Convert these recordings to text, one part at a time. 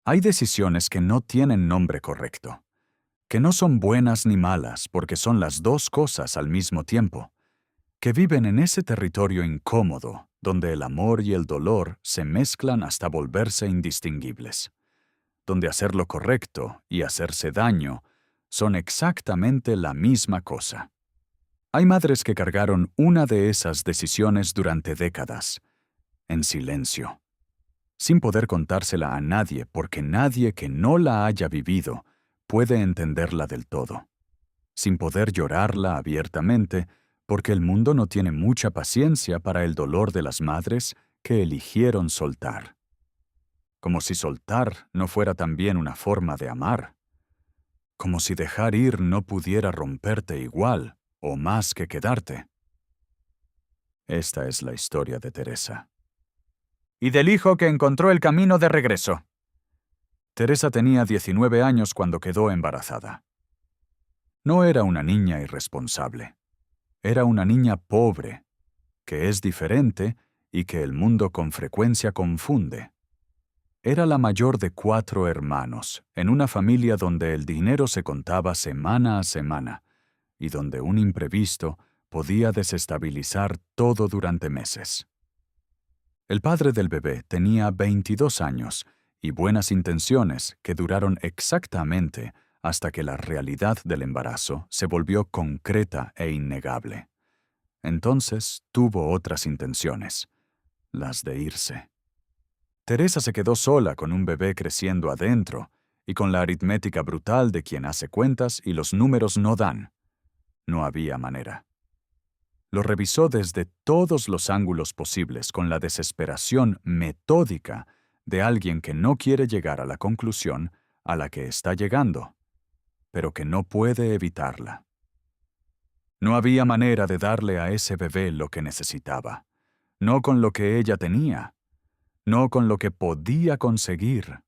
Hay decisiones que no tienen nombre correcto, que no son buenas ni malas porque son las dos cosas al mismo tiempo, que viven en ese territorio incómodo donde el amor y el dolor se mezclan hasta volverse indistinguibles, donde hacer lo correcto y hacerse daño son exactamente la misma cosa. Hay madres que cargaron una de esas decisiones durante décadas, en silencio, sin poder contársela a nadie porque nadie que no la haya vivido puede entenderla del todo, sin poder llorarla abiertamente porque el mundo no tiene mucha paciencia para el dolor de las madres que eligieron soltar. Como si soltar no fuera también una forma de amar. Como si dejar ir no pudiera romperte igual o más que quedarte. Esta es la historia de Teresa. Y del hijo que encontró el camino de regreso. Teresa tenía 19 años cuando quedó embarazada. No era una niña irresponsable. Era una niña pobre, que es diferente y que el mundo con frecuencia confunde. Era la mayor de 4 hermanos, en una familia donde el dinero se contaba semana a semana y donde un imprevisto podía desestabilizar todo durante meses. El padre del bebé tenía 22 años y buenas intenciones que duraron exactamente hasta que la realidad del embarazo se volvió concreta e innegable. Entonces tuvo otras intenciones, las de irse. Teresa se quedó sola con un bebé creciendo adentro y con la aritmética brutal de quien hace cuentas y los números no dan. No había manera. Lo revisó desde todos los ángulos posibles con la desesperación metódica de alguien que no quiere llegar a la conclusión a la que está llegando, pero que no puede evitarla. No había manera de darle a ese bebé lo que necesitaba, no con lo que ella tenía, no con lo que podía conseguir,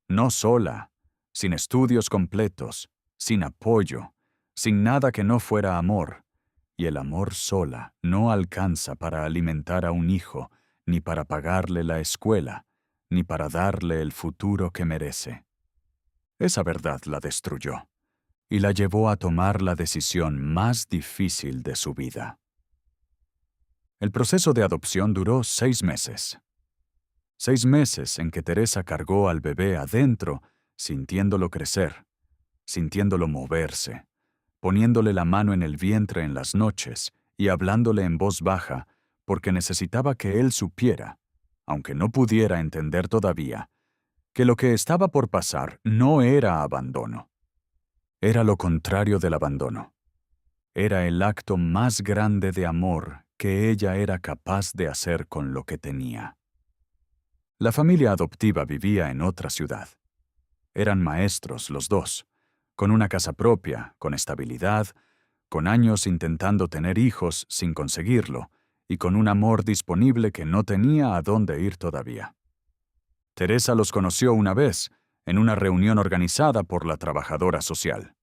no sola, sin estudios completos, sin apoyo, sin nada que no fuera amor. Y el amor sola no alcanza para alimentar a un hijo, ni para pagarle la escuela, ni para darle el futuro que merece. Esa verdad la destruyó y la llevó a tomar la decisión más difícil de su vida. El proceso de adopción duró 6 meses. 6 meses en que Teresa cargó al bebé adentro, sintiéndolo crecer, sintiéndolo moverse, poniéndole la mano en el vientre en las noches y hablándole en voz baja, porque necesitaba que él supiera, aunque no pudiera entender todavía, que lo que estaba por pasar no era abandono. Era lo contrario del abandono. Era el acto más grande de amor que ella era capaz de hacer con lo que tenía. La familia adoptiva vivía en otra ciudad. Eran maestros los dos, con una casa propia, con estabilidad, con años intentando tener hijos sin conseguirlo, y con un amor disponible que no tenía a dónde ir todavía. Teresa los conoció una vez, en una reunión organizada por la trabajadora social.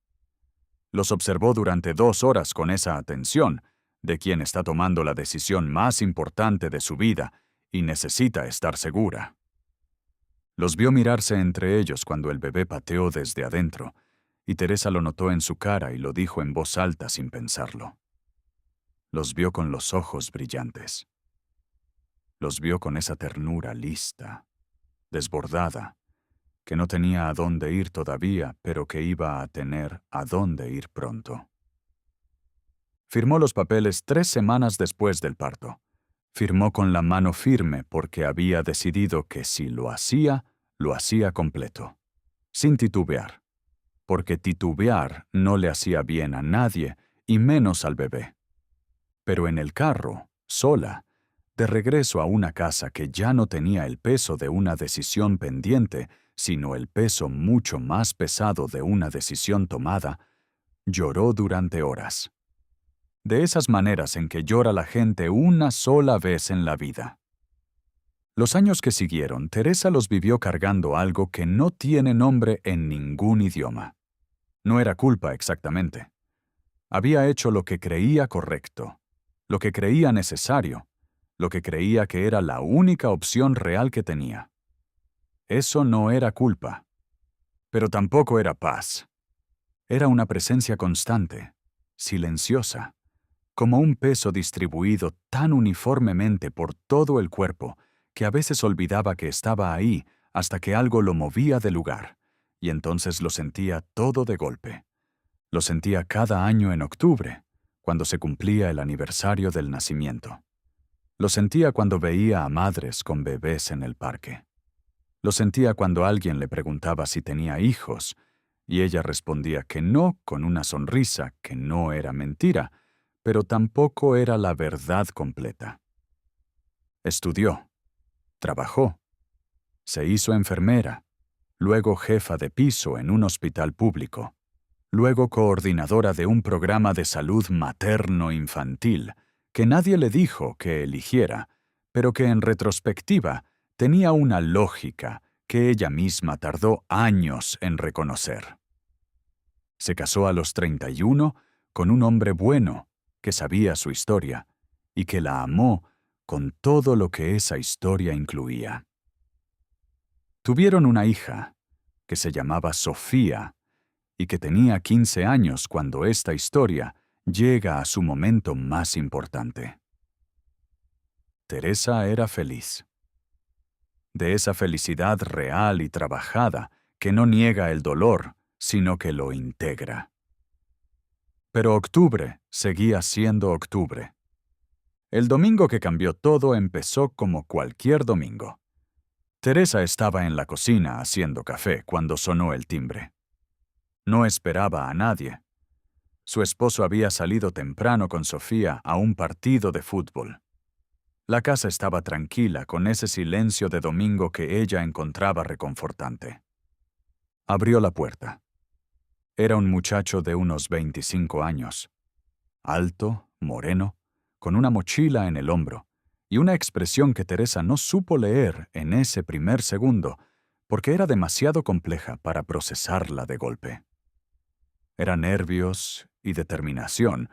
Los observó durante 2 horas con esa atención de quien está tomando la decisión más importante de su vida y necesita estar segura. Los vio mirarse entre ellos cuando el bebé pateó desde adentro, y Teresa lo notó en su cara y lo dijo en voz alta sin pensarlo. Los vio con los ojos brillantes. Los vio con esa ternura lista, desbordada, que no tenía a dónde ir todavía, pero que iba a tener a dónde ir pronto. Firmó los papeles 3 semanas después del parto. Firmó con la mano firme porque había decidido que si lo hacía completo, sin titubear, porque titubear no le hacía bien a nadie y menos al bebé. Pero en el carro, sola, de regreso a una casa que ya no tenía el peso de una decisión pendiente, sino el peso mucho más pesado de una decisión tomada, lloró durante horas. De esas maneras en que llora la gente una sola vez en la vida. Los años que siguieron, Teresa los vivió cargando algo que no tiene nombre en ningún idioma. No era culpa exactamente. Había hecho lo que creía correcto, lo que creía necesario, lo que creía que era la única opción real que tenía. Eso no era culpa. Pero tampoco era paz. Era una presencia constante, silenciosa, como un peso distribuido tan uniformemente por todo el cuerpo que a veces olvidaba que estaba ahí hasta que algo lo movía de lugar, y entonces lo sentía todo de golpe. Lo sentía cada año en octubre, cuando se cumplía el aniversario del nacimiento. Lo sentía cuando veía a madres con bebés en el parque. Lo sentía cuando alguien le preguntaba si tenía hijos, y ella respondía que no con una sonrisa que no era mentira, pero tampoco era la verdad completa. Estudió, trabajó, se hizo enfermera, luego jefa de piso en un hospital público, luego coordinadora de un programa de salud materno-infantil que nadie le dijo que eligiera, pero que en retrospectiva tenía una lógica que ella misma tardó años en reconocer. Se casó a los 31 con un hombre bueno que sabía su historia y que la amó con todo lo que esa historia incluía. Tuvieron una hija que se llamaba Sofía y que tenía 15 años cuando esta historia llega a su momento más importante. Teresa era feliz. De esa felicidad real y trabajada que no niega el dolor, sino que lo integra. Pero octubre seguía siendo octubre. El domingo que cambió todo empezó como cualquier domingo. Teresa estaba en la cocina haciendo café cuando sonó el timbre. No esperaba a nadie. Su esposo había salido temprano con Sofía a un partido de fútbol. La casa estaba tranquila con ese silencio de domingo que ella encontraba reconfortante. Abrió la puerta. Era un muchacho de unos 25 años. Alto, moreno, con una mochila en el hombro, y una expresión que Teresa no supo leer en ese primer segundo, porque era demasiado compleja para procesarla de golpe. Era nervios y determinación,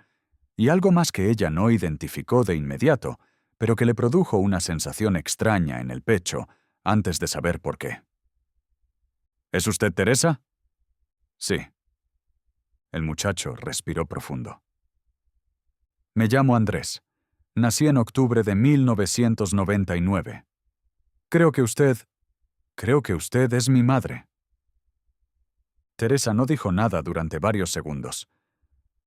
y algo más que ella no identificó de inmediato, pero que le produjo una sensación extraña en el pecho antes de saber por qué. ¿Es usted Teresa? Sí. El muchacho respiró profundo. Me llamo Andrés. Nací en octubre de 1999. Creo que usted es mi madre. Teresa no dijo nada durante varios segundos.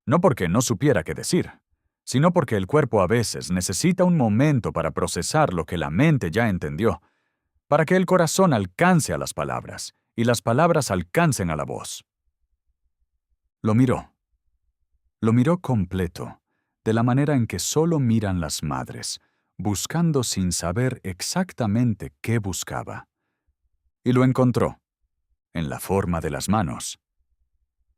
No porque no supiera qué decir, sino porque el cuerpo a veces necesita un momento para procesar lo que la mente ya entendió, para que el corazón alcance a las palabras y las palabras alcancen a la voz. Lo miró. Lo miró completo, de la manera en que solo miran las madres, buscando sin saber exactamente qué buscaba. Y lo encontró, en la forma de las manos,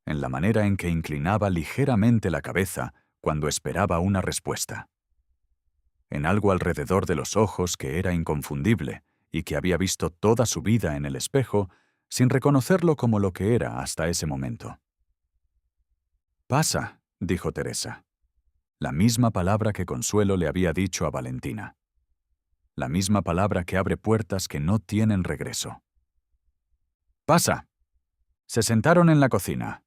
en la manera en que inclinaba ligeramente la cabeza cuando esperaba una respuesta, en algo alrededor de los ojos que era inconfundible y que había visto toda su vida en el espejo sin reconocerlo como lo que era hasta ese momento. «Pasa», dijo Teresa. La misma palabra que Consuelo le había dicho a Valentina. La misma palabra que abre puertas que no tienen regreso. «Pasa». Se sentaron en la cocina.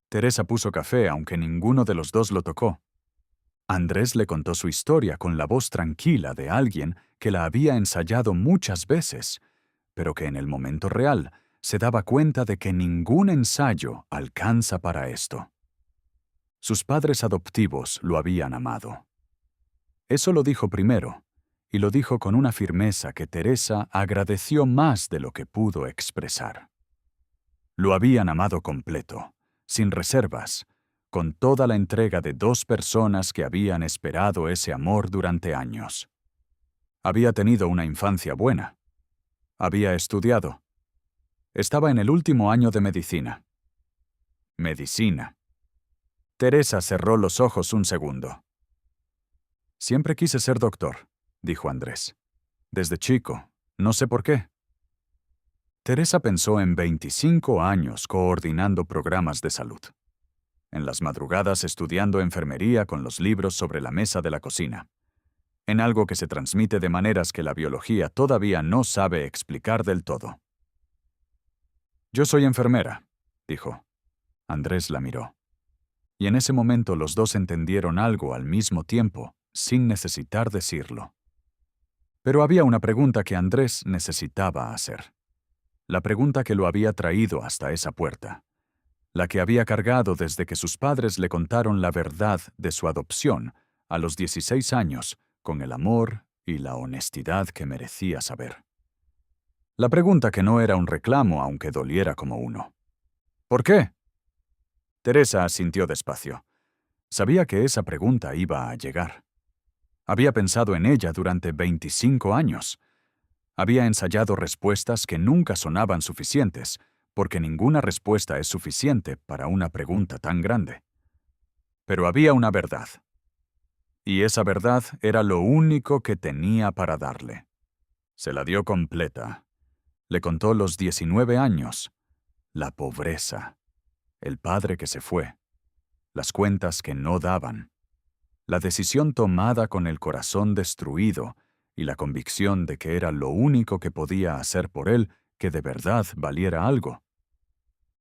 Teresa puso café, aunque ninguno de los dos lo tocó. Andrés le contó su historia con la voz tranquila de alguien que la había ensayado muchas veces, pero que en el momento real se daba cuenta de que ningún ensayo alcanza para esto. Sus padres adoptivos lo habían amado. Eso lo dijo primero, y lo dijo con una firmeza que Teresa agradeció más de lo que pudo expresar. Lo habían amado completo, sin reservas, con toda la entrega de dos personas que habían esperado ese amor durante años. Había tenido una infancia buena. Había estudiado. Estaba en el último año de medicina. Medicina. Teresa cerró los ojos un segundo. Siempre quise ser doctor, dijo Andrés. Desde chico, no sé por qué. Teresa pensó en 25 años coordinando programas de salud. En las madrugadas estudiando enfermería con los libros sobre la mesa de la cocina. en algo que se transmite de maneras que la biología todavía no sabe explicar del todo. «Yo soy enfermera», dijo. Andrés la miró. Y en ese momento los dos entendieron algo al mismo tiempo, sin necesitar decirlo. Pero había una pregunta que Andrés necesitaba hacer. La pregunta que lo había traído hasta esa puerta. La que había cargado desde que sus padres le contaron la verdad de su adopción a los 16 años, con el amor y la honestidad que merecía saber. La pregunta que no era un reclamo aunque doliera como uno. ¿Por qué? Teresa asintió despacio. Sabía que esa pregunta iba a llegar. Había pensado en ella durante 25 años. Había ensayado respuestas que nunca sonaban suficientes, porque ninguna respuesta es suficiente para una pregunta tan grande. Pero había una verdad. Y esa verdad era lo único que tenía para darle. Se la dio completa. Le contó los 19 años, la pobreza, el padre que se fue, las cuentas que no daban, la decisión tomada con el corazón destruido y la convicción de que era lo único que podía hacer por él que de verdad valiera algo.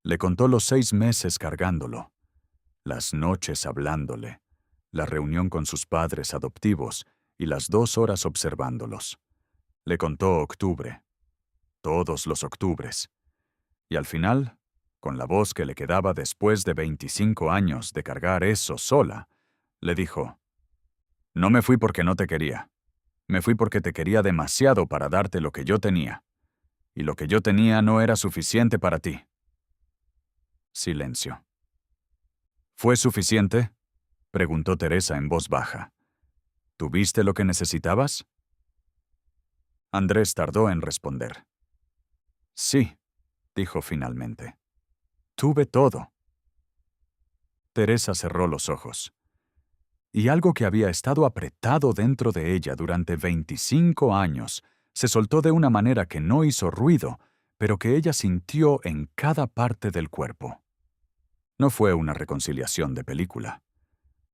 Le contó los 6 meses cargándolo, las noches hablándole, la reunión con sus padres adoptivos y las 2 horas observándolos. Le contó octubre, todos los octubres. Y al final, con la voz que le quedaba después de 25 años de cargar eso sola, le dijo: «No me fui porque no te quería. Me fui porque te quería demasiado para darte lo que yo tenía. Y lo que yo tenía no era suficiente para ti». Silencio. «¿Fue suficiente?», preguntó Teresa en voz baja. «¿Tuviste lo que necesitabas?». Andrés tardó en responder. «Sí», dijo finalmente. «Tuve todo». Teresa cerró los ojos. Y algo que había estado apretado dentro de ella durante 25 años se soltó de una manera que no hizo ruido, pero que ella sintió en cada parte del cuerpo. No fue una reconciliación de película.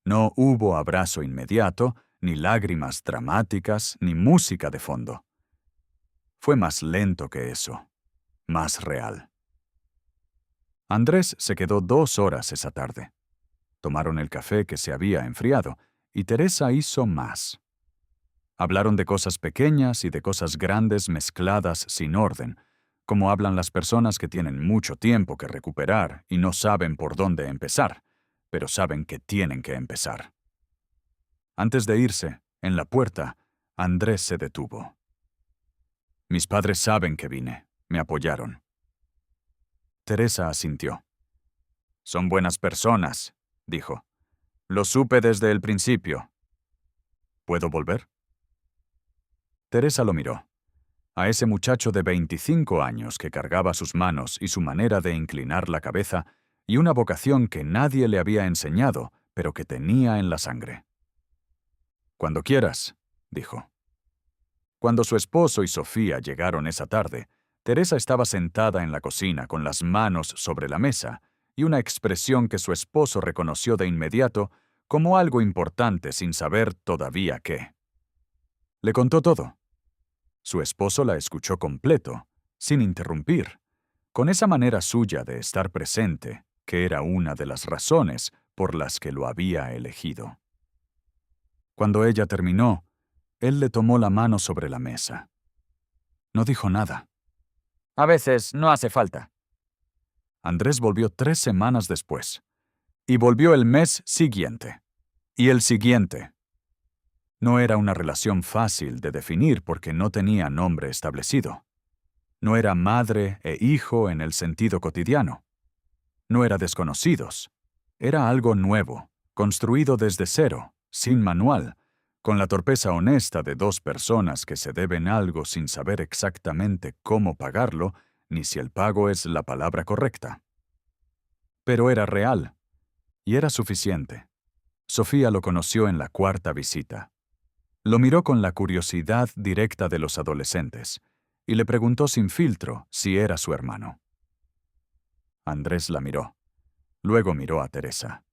No hubo abrazo inmediato, ni lágrimas dramáticas, ni música de fondo. Fue más lento que eso, más real. Andrés se quedó 2 horas esa tarde. Tomaron el café que se había enfriado, y Teresa hizo más. Hablaron de cosas pequeñas y de cosas grandes mezcladas sin orden, como hablan las personas que tienen mucho tiempo que recuperar y no saben por dónde empezar, pero saben que tienen que empezar. Antes de irse, en la puerta, Andrés se detuvo. «Mis padres saben que vine, me apoyaron». Teresa asintió. «Son buenas personas», dijo. «Lo supe desde el principio». «¿Puedo volver?». Teresa lo miró. A ese muchacho de 25 años que cargaba sus manos y su manera de inclinar la cabeza y una vocación que nadie le había enseñado, pero que tenía en la sangre. «Cuando quieras», dijo. Cuando su esposo y Sofía llegaron esa tarde, Teresa estaba sentada en la cocina con las manos sobre la mesa y una expresión que su esposo reconoció de inmediato como algo importante sin saber todavía qué. Le contó todo. Su esposo la escuchó completo, sin interrumpir, con esa manera suya de estar presente, que era una de las razones por las que lo había elegido. Cuando ella terminó, él le tomó la mano sobre la mesa. No dijo nada. «A veces no hace falta». Andrés volvió 3 semanas después. Y volvió el mes siguiente. Y el siguiente. No era una relación fácil de definir porque no tenía nombre establecido. No era madre e hijo en el sentido cotidiano. No era desconocidos. Era algo nuevo, construido desde cero, sin manual, con la torpeza honesta de 2 personas que se deben algo sin saber exactamente cómo pagarlo, ni si el pago es la palabra correcta. Pero era real, y era suficiente. Sofía lo conoció en la 4ª visita. Lo miró con la curiosidad directa de los adolescentes, y le preguntó sin filtro si era su hermano. Andrés la miró. Luego miró a Teresa.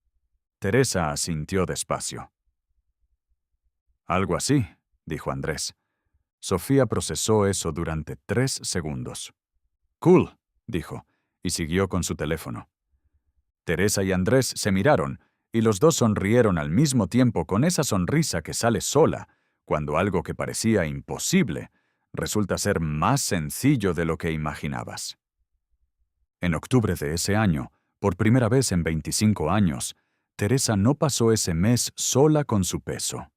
Teresa asintió despacio. «Algo así», dijo Andrés. Sofía procesó eso durante 3 segundos. Cool, dijo, y siguió con su teléfono. Teresa y Andrés se miraron, y los dos sonrieron al mismo tiempo con esa sonrisa que sale sola, cuando algo que parecía imposible resulta ser más sencillo de lo que imaginabas. En octubre de ese año, por primera vez en 25 años, Teresa no pasó ese mes sola con su peso.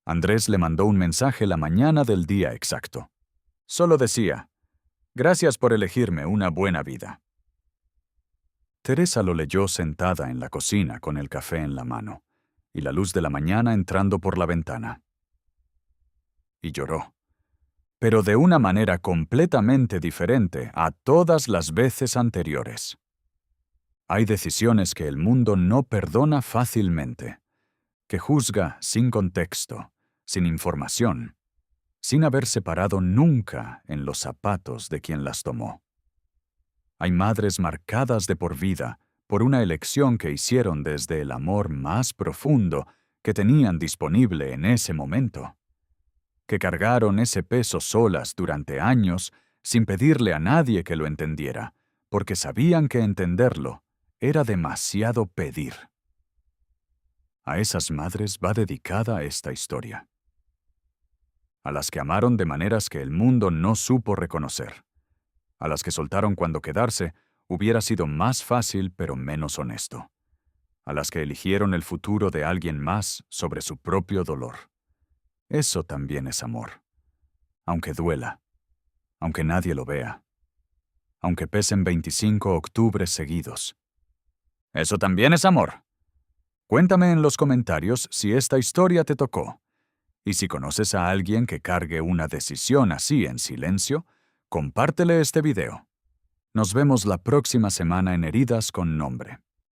Andrés le mandó un mensaje la mañana del día exacto. Solo decía, «Gracias por elegirme una buena vida». Teresa lo leyó sentada en la cocina con el café en la mano, y la luz de la mañana entrando por la ventana. Y lloró, pero de una manera completamente diferente a todas las veces anteriores. Hay decisiones que el mundo no perdona fácilmente, que juzga sin contexto, sin información, sin haberse parado nunca en los zapatos de quien las tomó. Hay madres marcadas de por vida por una elección que hicieron desde el amor más profundo que tenían disponible en ese momento, que cargaron ese peso solas durante años sin pedirle a nadie que lo entendiera, porque sabían que entenderlo era demasiado pedir. A esas madres va dedicada esta historia. A las que amaron de maneras que el mundo no supo reconocer. A las que soltaron cuando quedarse hubiera sido más fácil pero menos honesto. A las que eligieron el futuro de alguien más sobre su propio dolor. Eso también es amor. Aunque duela. Aunque nadie lo vea. Aunque pesen 25 octubres seguidos. Eso también es amor. Cuéntame en los comentarios si esta historia te tocó. Y si conoces a alguien que cargue una decisión así en silencio, compártele este video. Nos vemos la próxima semana en Heridas con Nombre.